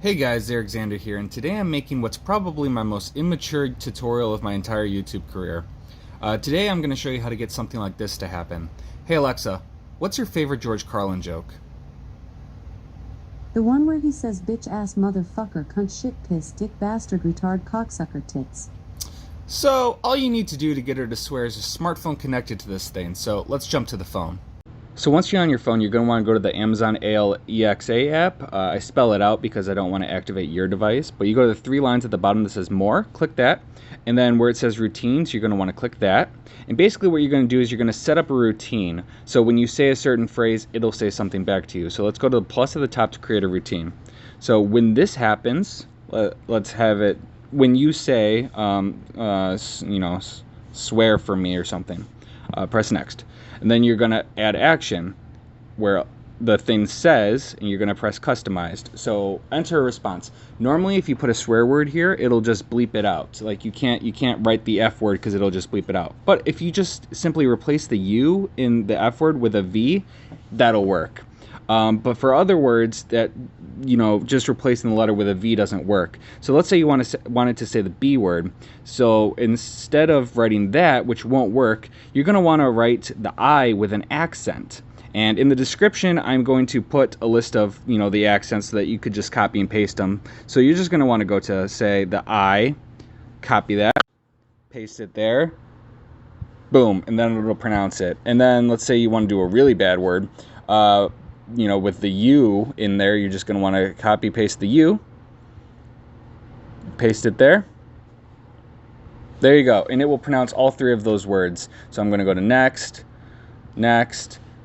Hey guys, Alexander here, and today I'm making what's probably my most immature tutorial of my entire YouTube career. Today I'm going to show you how to get something like this to happen. Hey Alexa, what's your favorite George Carlin joke? The one where he says bitch ass motherfucker cunt shit piss dick bastard retard cocksucker tits. So, all you need to do to get her to swear is a smartphone connected to this thing, so let's jump to the phone. So once you're on your phone, you're going to want to go to the Amazon Alexa app. I spell it out because I don't want to activate your device. But you go to the three lines at the bottom that says More, click that. And then where it says Routines, you're going to want to click that. And basically what you're going to do is you're going to set up a routine. So when you say a certain phrase, it'll say something back to you. So let's go to the plus at the top to create a routine. So when this happens, let's have it, when you say, swear for me or something, press next. And then you're going to add action where the thing says, and you're going to press customized. So enter a response. Normally, if you put a swear word here, it'll just bleep it out. Like you can't write the F word because it'll just bleep it out. But if you just simply replace the U in the F word with a V, that'll work. But for other words that, just replacing the letter with a V doesn't work. So let's say you wanted to say the B word. So instead of writing that, which won't work, you're going to want to write the I with an accent. And in the description, I'm going to put a list of, the accents so that you could just copy and paste them. So you're just going to want to go to, say, the I, copy that, paste it there, boom, and then it'll pronounce it. And then let's say you want to do a really bad word, with the U in there, you're just going to want to copy paste the U, paste it there. There you go, and it will pronounce all three of those words. So I'm going to go to next,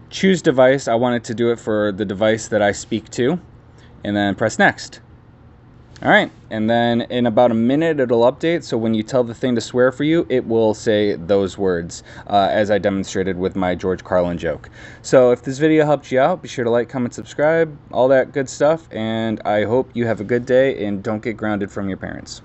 choose device. I want it to do it for the device that I speak to, and then press next. All right, and then in about a minute it'll update, so when you tell the thing to swear for you, it will say those words, as I demonstrated with my George Carlin joke. So if this video helped you out, be sure to like, comment, subscribe, all that good stuff, and I hope you have a good day and don't get grounded from your parents.